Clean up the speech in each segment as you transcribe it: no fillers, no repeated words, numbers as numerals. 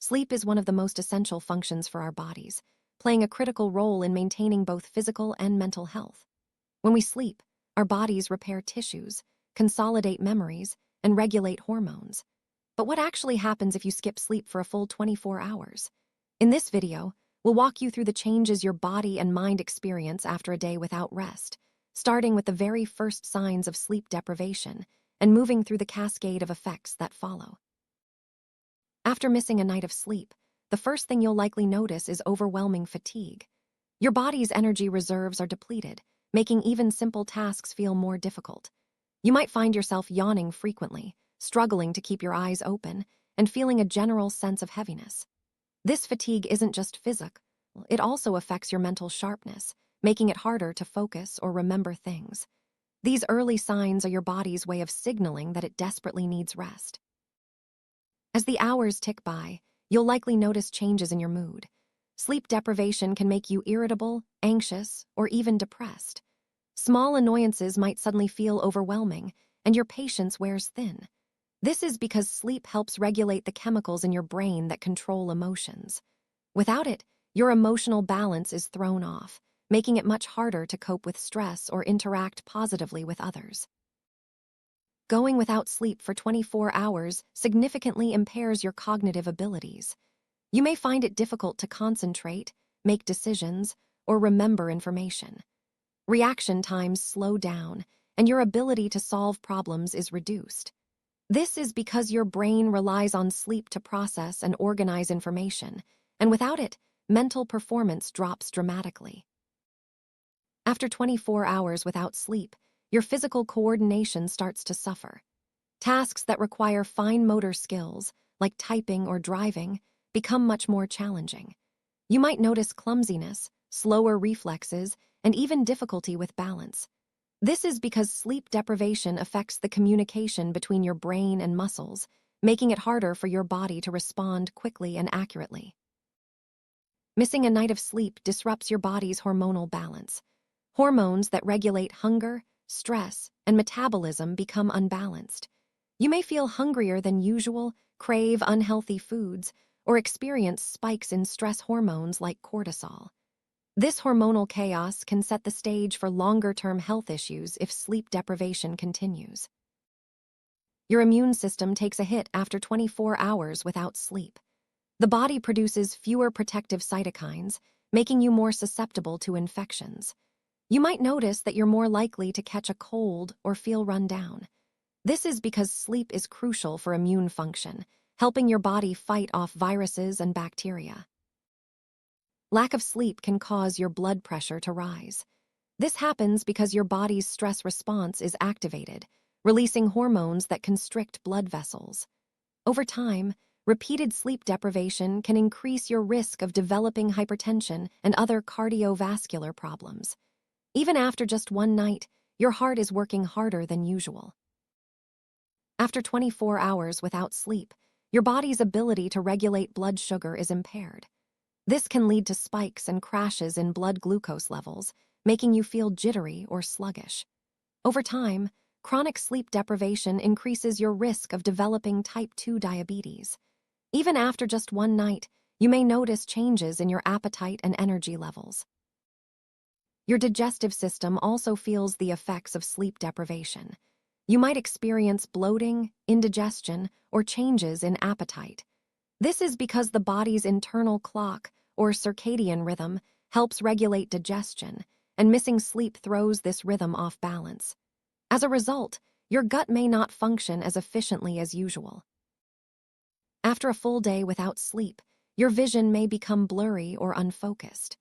Sleep is one of the most essential functions for our bodies, playing a critical role in maintaining both physical and mental health. When we sleep, our bodies repair tissues, consolidate memories, and regulate hormones. But what actually happens if you skip sleep for a full 24 hours? In this video, we'll walk you through the changes your body and mind experience after a day without rest, starting with the very first signs of sleep deprivation and moving through the cascade of effects that follow. After missing a night of sleep, the first thing you'll likely notice is overwhelming fatigue. Your body's energy reserves are depleted, making even simple tasks feel more difficult. You might find yourself yawning frequently, struggling to keep your eyes open, and feeling a general sense of heaviness. This fatigue isn't just physical, it also affects your mental sharpness, making it harder to focus or remember things. These early signs are your body's way of signaling that it desperately needs rest. As the hours tick by, you'll likely notice changes in your mood. Sleep deprivation can make you irritable, anxious, or even depressed. Small annoyances might suddenly feel overwhelming, and your patience wears thin. This is because sleep helps regulate the chemicals in your brain that control emotions. Without it, your emotional balance is thrown off, making it much harder to cope with stress or interact positively with others. Going without sleep for 24 hours significantly impairs your cognitive abilities. You may find it difficult to concentrate, make decisions, or remember information. Reaction times slow down, and your ability to solve problems is reduced. This is because your brain relies on sleep to process and organize information, and without it, mental performance drops dramatically. After 24 hours without sleep, your physical coordination starts to suffer. Tasks that require fine motor skills, like typing or driving, become much more challenging. You might notice clumsiness, slower reflexes, and even difficulty with balance. This is because sleep deprivation affects the communication between your brain and muscles, making it harder for your body to respond quickly and accurately. Missing a night of sleep disrupts your body's hormonal balance. Hormones that regulate hunger, stress, and metabolism become unbalanced. You may feel hungrier than usual, crave unhealthy foods, or experience spikes in stress hormones like cortisol. This hormonal chaos can set the stage for longer-term health issues if sleep deprivation continues. Your immune system takes a hit after 24 hours without sleep. The body produces fewer protective cytokines, making you more susceptible to infections. You might notice that you're more likely to catch a cold or feel run down. This is because sleep is crucial for immune function, helping your body fight off viruses and bacteria. Lack of sleep can cause your blood pressure to rise. This happens because your body's stress response is activated, releasing hormones that constrict blood vessels. Over time, repeated sleep deprivation can increase your risk of developing hypertension and other cardiovascular problems. Even after just one night, your heart is working harder than usual. After 24 hours without sleep, your body's ability to regulate blood sugar is impaired. This can lead to spikes and crashes in blood glucose levels, making you feel jittery or sluggish. Over time, chronic sleep deprivation increases your risk of developing type 2 diabetes. Even after just one night, you may notice changes in your appetite and energy levels. Your digestive system also feels the effects of sleep deprivation. You might experience bloating, indigestion, or changes in appetite. This is because the body's internal clock, or circadian rhythm, helps regulate digestion, and missing sleep throws this rhythm off balance. As a result, your gut may not function as efficiently as usual. After a full day without sleep, your vision may become blurry or unfocused.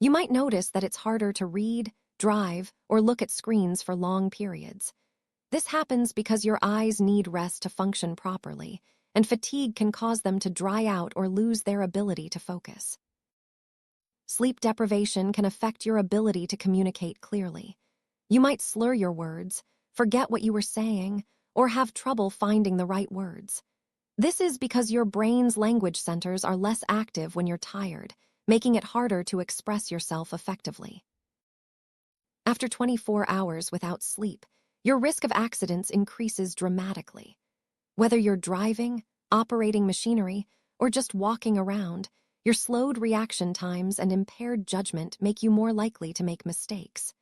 You might notice that it's harder to read, drive, or look at screens for long periods. This happens because your eyes need rest to function properly, and fatigue can cause them to dry out or lose their ability to focus. Sleep deprivation can affect your ability to communicate clearly. You might slur your words, forget what you were saying, or have trouble finding the right words. This is because your brain's language centers are less active when you're tired, making it harder to express yourself effectively. After 24 hours without sleep, your risk of accidents increases dramatically. Whether you're driving, operating machinery, or just walking around, your slowed reaction times and impaired judgment make you more likely to make mistakes.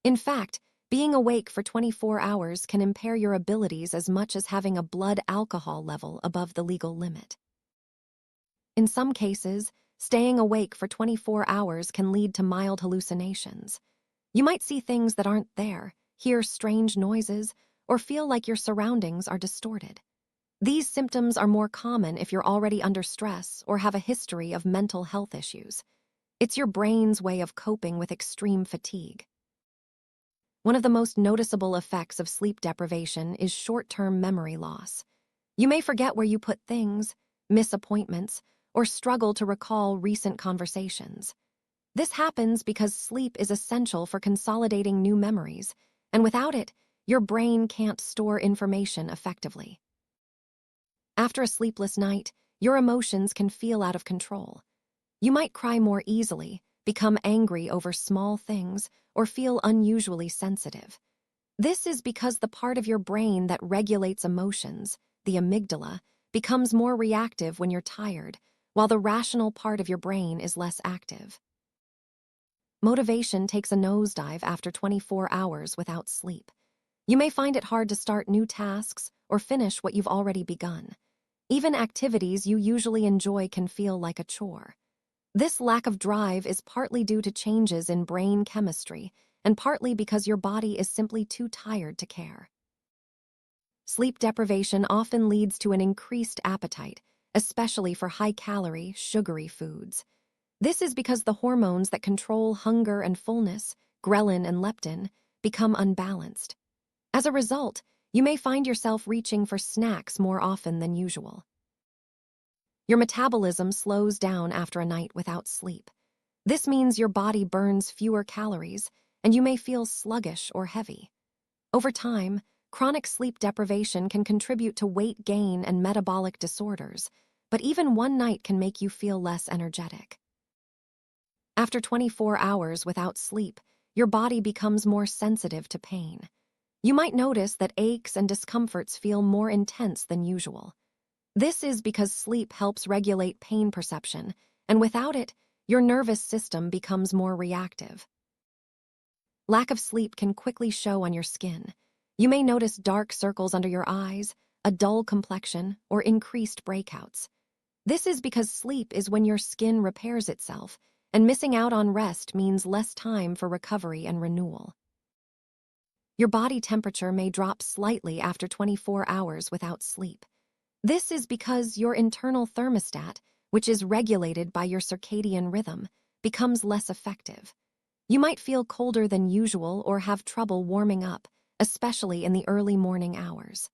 In fact, being awake for 24 hours can impair your abilities as much as having a blood alcohol level above the legal limit. In some cases, staying awake for 24 hours can lead to mild hallucinations. You might see things that aren't there, hear strange noises, or feel like your surroundings are distorted. These symptoms are more common if you're already under stress or have a history of mental health issues. It's your brain's way of coping with extreme fatigue. One of the most noticeable effects of sleep deprivation is short-term memory loss. You may forget where you put things, miss appointments, or struggle to recall recent conversations. This happens because sleep is essential for consolidating new memories, and without it, your brain can't store information effectively. After a sleepless night, your emotions can feel out of control. You might cry more easily, become angry over small things, or feel unusually sensitive. This is because the part of your brain that regulates emotions, the amygdala, becomes more reactive when you're tired, while the rational part of your brain is less active. Motivation takes a nosedive after 24 hours without sleep. You may find it hard to start new tasks or finish what you've already begun. Even activities you usually enjoy can feel like a chore. This lack of drive is partly due to changes in brain chemistry and partly because your body is simply too tired to care. Sleep deprivation often leads to an increased appetite, especially for high-calorie, sugary foods. This is because the hormones that control hunger and fullness, ghrelin and leptin, become unbalanced. As a result, you may find yourself reaching for snacks more often than usual. Your metabolism slows down after a night without sleep. This means your body burns fewer calories, and you may feel sluggish or heavy. Over time, chronic sleep deprivation can contribute to weight gain and metabolic disorders, but even one night can make you feel less energetic. After 24 hours without sleep, your body becomes more sensitive to pain. You might notice that aches and discomforts feel more intense than usual. This is because sleep helps regulate pain perception, and without it, your nervous system becomes more reactive. Lack of sleep can quickly show on your skin. You may notice dark circles under your eyes, a dull complexion, or increased breakouts. This is because sleep is when your skin repairs itself, and missing out on rest means less time for recovery and renewal. Your body temperature may drop slightly after 24 hours without sleep. This is because your internal thermostat, which is regulated by your circadian rhythm, becomes less effective. You might feel colder than usual or have trouble warming up, especially in the early morning hours.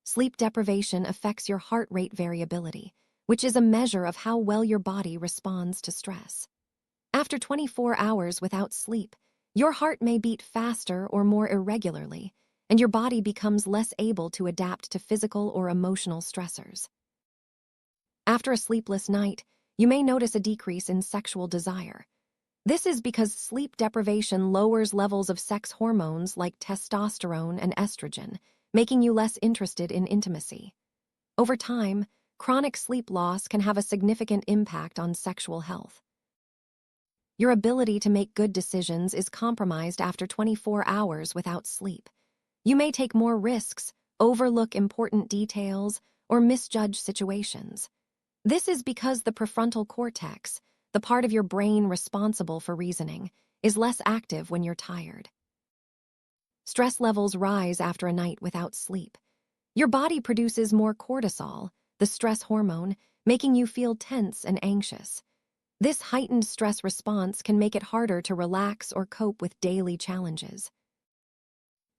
Sleep deprivation affects your heart rate variability, which is a measure of how well your body responds to stress. After 24 hours without sleep, your heart may beat faster or more irregularly, and your body becomes less able to adapt to physical or emotional stressors. After a sleepless night, you may notice a decrease in sexual desire. This is because sleep deprivation lowers levels of sex hormones like testosterone and estrogen, making you less interested in intimacy. Over time, chronic sleep loss can have a significant impact on sexual health. Your ability to make good decisions is compromised after 24 hours without sleep. You may take more risks, overlook important details, or misjudge situations. This is because the prefrontal cortex, the part of your brain responsible for reasoning, is less active when you're tired. Stress levels rise after a night without sleep. Your body produces more cortisol, the stress hormone, making you feel tense and anxious. This heightened stress response can make it harder to relax or cope with daily challenges.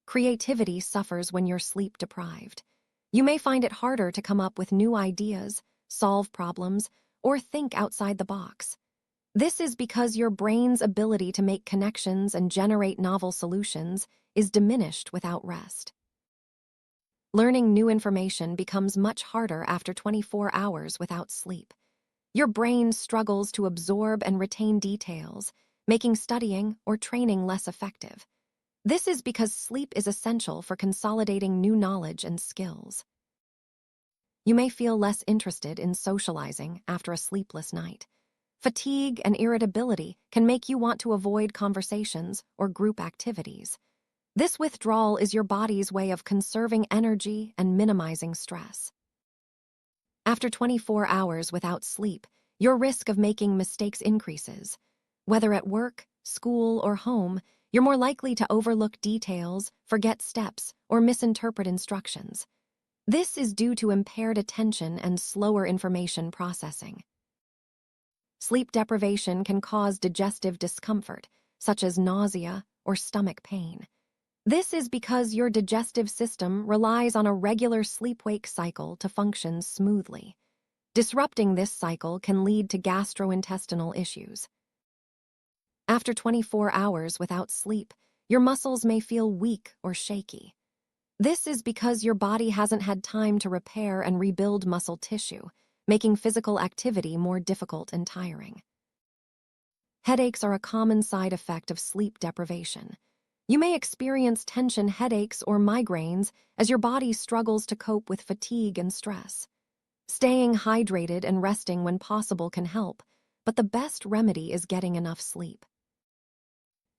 Creativity suffers when you're sleep deprived. You may find it harder to come up with new ideas, solve problems, or think outside the box. This is because your brain's ability to make connections and generate novel solutions is diminished without rest. Learning new information becomes much harder after 24 hours without sleep. Your brain struggles to absorb and retain details, making studying or training less effective. This is because sleep is essential for consolidating new knowledge and skills. You may feel less interested in socializing after a sleepless night. Fatigue and irritability can make you want to avoid conversations or group activities. This withdrawal is your body's way of conserving energy and minimizing stress. After 24 hours without sleep, your risk of making mistakes increases. Whether at work, school, or home, you're more likely to overlook details, forget steps, or misinterpret instructions. This is due to impaired attention and slower information processing. Sleep deprivation can cause digestive discomfort, such as nausea or stomach pain. This is because your digestive system relies on a regular sleep-wake cycle to function smoothly. Disrupting this cycle can lead to gastrointestinal issues. After 24 hours without sleep, your muscles may feel weak or shaky. This is because your body hasn't had time to repair and rebuild muscle tissue, making physical activity more difficult and tiring. Headaches are a common side effect of sleep deprivation. You may experience tension headaches or migraines as your body struggles to cope with fatigue and stress. Staying hydrated and resting when possible can help, but the best remedy is getting enough sleep.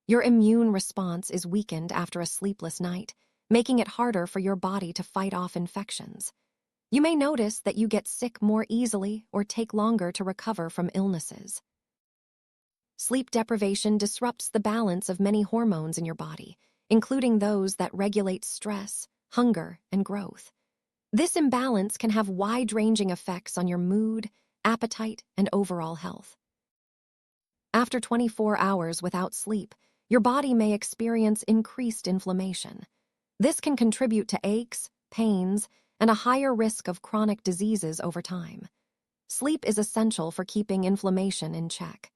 Your immune response is weakened after a sleepless night, making it harder for your body to fight off infections. You may notice that you get sick more easily or take longer to recover from illnesses. Sleep deprivation disrupts the balance of many hormones in your body, including those that regulate stress, hunger, and growth. This imbalance can have wide-ranging effects on your mood, appetite, and overall health. After 24 hours without sleep, your body may experience increased inflammation. This can contribute to aches, pains, and a higher risk of chronic diseases over time. Sleep is essential for keeping inflammation in check.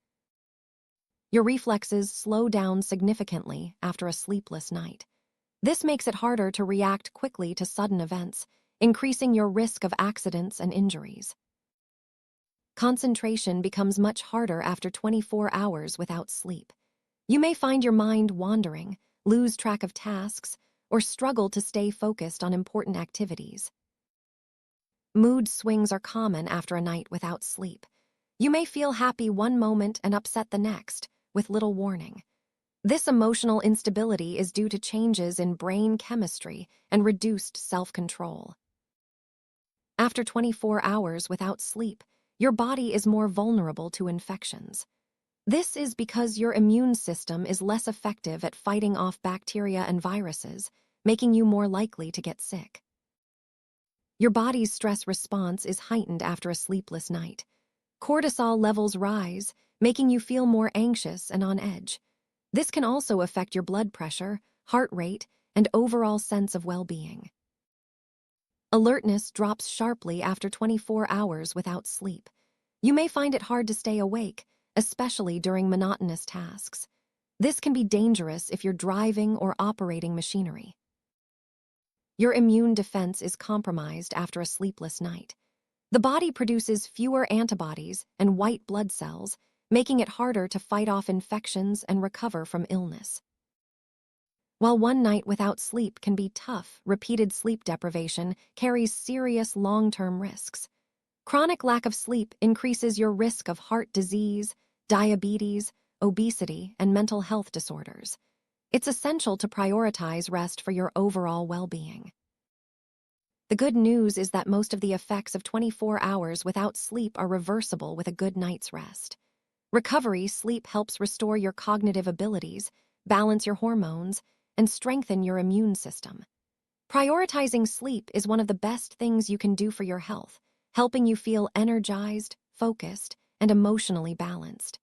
Your reflexes slow down significantly after a sleepless night. This makes it harder to react quickly to sudden events, increasing your risk of accidents and injuries. Concentration becomes much harder after 24 hours without sleep. You may find your mind wandering, lose track of tasks, or struggle to stay focused on important activities. Mood swings are common after a night without sleep. You may feel happy one moment and upset the next, with little warning. This emotional instability is due to changes in brain chemistry and reduced self-control. After 24 hours without sleep, your body is more vulnerable to infections. This is because your immune system is less effective at fighting off bacteria and viruses, making you more likely to get sick. Your body's stress response is heightened after a sleepless night. Cortisol levels rise, making you feel more anxious and on edge. This can also affect your blood pressure, heart rate, and overall sense of well-being. Alertness drops sharply after 24 hours without sleep. You may find it hard to stay awake, especially during monotonous tasks. This can be dangerous if you're driving or operating machinery. Your immune defense is compromised after a sleepless night. The body produces fewer antibodies and white blood cells, making it harder to fight off infections and recover from illness. While one night without sleep can be tough, repeated sleep deprivation carries serious long-term risks. Chronic lack of sleep increases your risk of heart disease, diabetes, obesity, and mental health disorders. It's essential to prioritize rest for your overall well-being. The good news is that most of the effects of 24 hours without sleep are reversible with a good night's rest. Recovery sleep helps restore your cognitive abilities, balance your hormones, and strengthen your immune system. Prioritizing sleep is one of the best things you can do for your health, helping you feel energized, focused, and emotionally balanced.